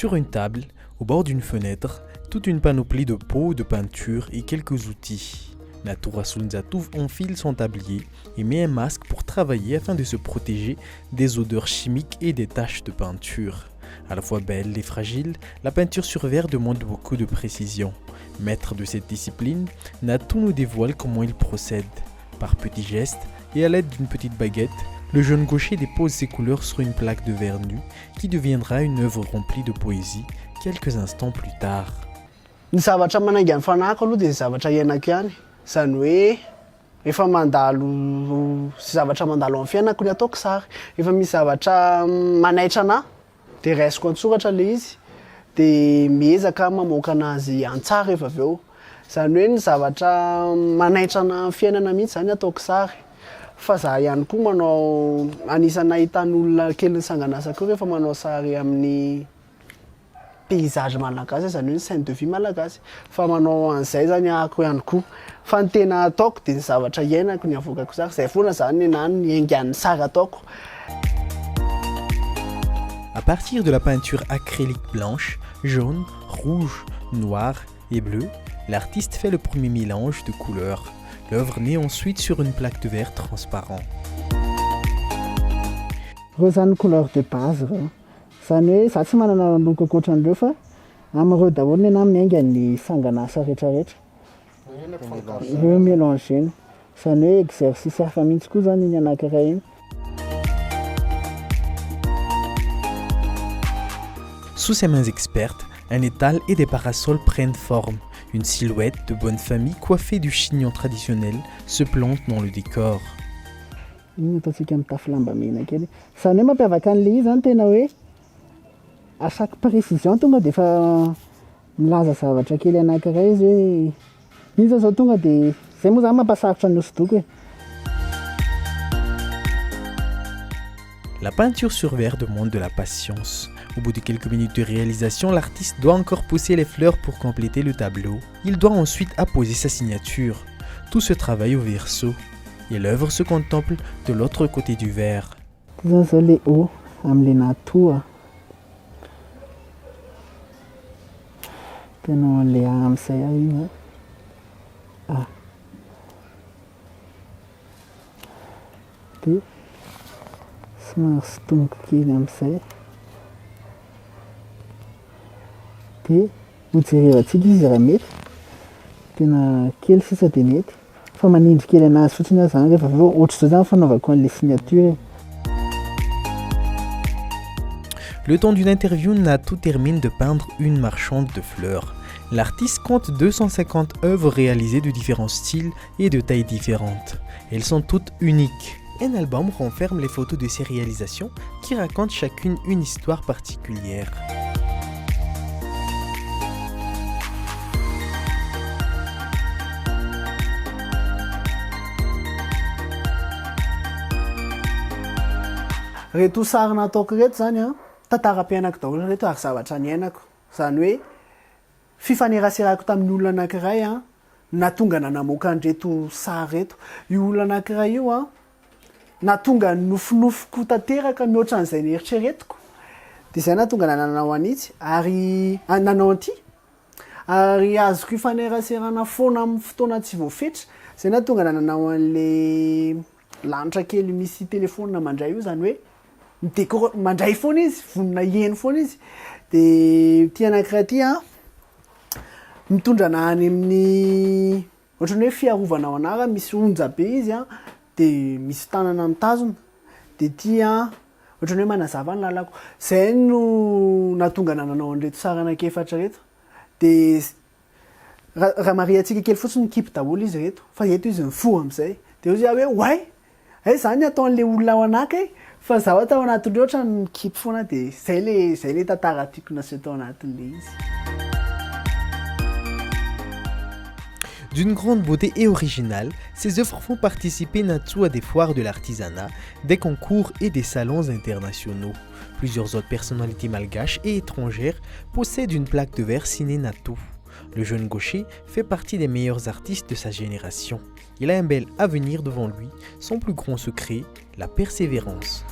Sur une table, au bord d'une fenêtre, toute une panoplie de pots, de peinture et quelques outils. Natou Rassoul-N'Zatouf enfile son tablier et met un masque pour travailler afin de se protéger des odeurs chimiques et des taches de peinture. À la fois belle et fragile, la peinture sur verre demande beaucoup de précision. Maître de cette discipline, Natou nous dévoile comment il procède. Par petits gestes et à l'aide d'une petite baguette, le jeune gaucher dépose ses couleurs sur une plaque de verre nu qui deviendra une œuvre remplie de poésie quelques instants plus tard. Ny zavatra manainga fanahiko aloha dia zavatra iainako ihany. Zany hoe efa mandalo zavatra mandalo amin'ny fiainako ny ataoko sary. Efa misy zavatra manaitra anahy dia raisiko an-tsoratra le izy dia miezaka mamoaka anazy an-tsara efa avy eo. Zany hoe ny zavatra manaitra anahy amin'ny fiainana mihitsy zany ataoko sary. Fa za ihany koa manao anisana ahitany olona kely nisanganasa koa rehefa manao sary amin'ny paysage malagasy zany hoe scène de vie malagasy. Fa manao an'izay zany ahako ihany koa. Fa ny tena ataoko dia ny zavatra iainako ny avokako sary. Zay foana zany na ny aingan'ny sary ataoko. À partir de la peinture acrylique blanche, jaune, rouge, noir et bleu, l'artiste fait le premier mélange de couleurs. L'œuvre naît ensuite sur une plaque de verre transparent. Zany couleur de base reo. Zany hoe za tsy manana loko ankoatran'ireo fa amin'ireo daholo ny miainga ny sangan'asa rehetrarehetra. Ireo mélange eny. Zany hoe exercice hafa mihitsy koa zany iny anankiray iny. Sous ses mains expertes, un étal et des parasols prennent forme. Une silhouette de bonne famille coiffée du chignon traditionnel se plante dans le décor. Iny ataontsika mitafy lamba mena kely. Zany hoe mampiavaka an'ilay izy zany tena hoe à chaque précision tonga dia efa milaza zavatra kely anankiray izy hoe iny zao tonga dia zay moa zany mampasarotra ny hosodoko e. La peinture sur verre demande de la patience. Au bout de quelques minutes de réalisation, l'artiste doit encore pousser les fleurs pour compléter le tableau. Il doit ensuite apposer sa signature. Tout ce travail au verso. Et l'œuvre se contemple de l'autre côté du verre. Les hauts, les nature. Tena le am'izay iny. Ah. Dia somary sotomoko kely amin'izay. Dia hojerevantsika izy raha mety. Tena kely sisa dia mety. Fa manindry kely anazy fotsiny aho zany rehefa avy eo ohatr'izao zany fanaovako an'ilay signature. Le temps d'une interview, Natou termine de peindre une marchande de fleurs. L'artiste compte 250 œuvres réalisées de différents styles et de tailles différentes. Elles sont toutes uniques. Un album renferme les photos de ces réalisations qui racontent chacune une histoire particulière. Reto sary nataoko reto zany a tantaram-piainako daholo reto ary zavatra niainako. Zany hoe fifaneraserako tamin'ny olona anankiray a natonga namoaka an'ireto sary reto. Io olona anankiray io a natonga nofinofiko tanteraka mihoatra an'izay nieritreretiko. Dia izay natonga nanao an'ity ary nanao an'ity ary azoko ifaneraserana foana amin'ny fotoana tsy voafetra. Izay natonga nanao an'ilay lanitra kely misy téléphone mandray io zany hoe midécor mandray foana izy, vonona heno foana izy. Dia ity anankiray ity a mitondra any amin'ny ohatrany hoe fiarovana ao anahy misy onja be izy a dia misy tanana mitazona. Dia ity a ohatrany hoe manazava ny lalako. Zay no natonga nanao an'ireto sary anankiefatra reto. Dia raha mariantsika kely fotsiny kipy daholo izy reto. Fa eto izy mifoha amin'izay. Dia izy hoe why? Zany ataon'ilay olona ao anaky fa zaho atao anatin'ireo ohatry ny kipy foana dia zay le tantara tiako nasy tao anatin'ilay izy. D'une grande beauté et originale, ces œuvres font participer Natou à des foires de l'artisanat, des concours et des salons internationaux. Plusieurs autres personnalités malgaches et étrangères possèdent une plaque de verre signée Natou. Le jeune gaucher fait partie des meilleurs artistes de sa génération. Il a un bel avenir devant lui. Son plus grand secret, la persévérance.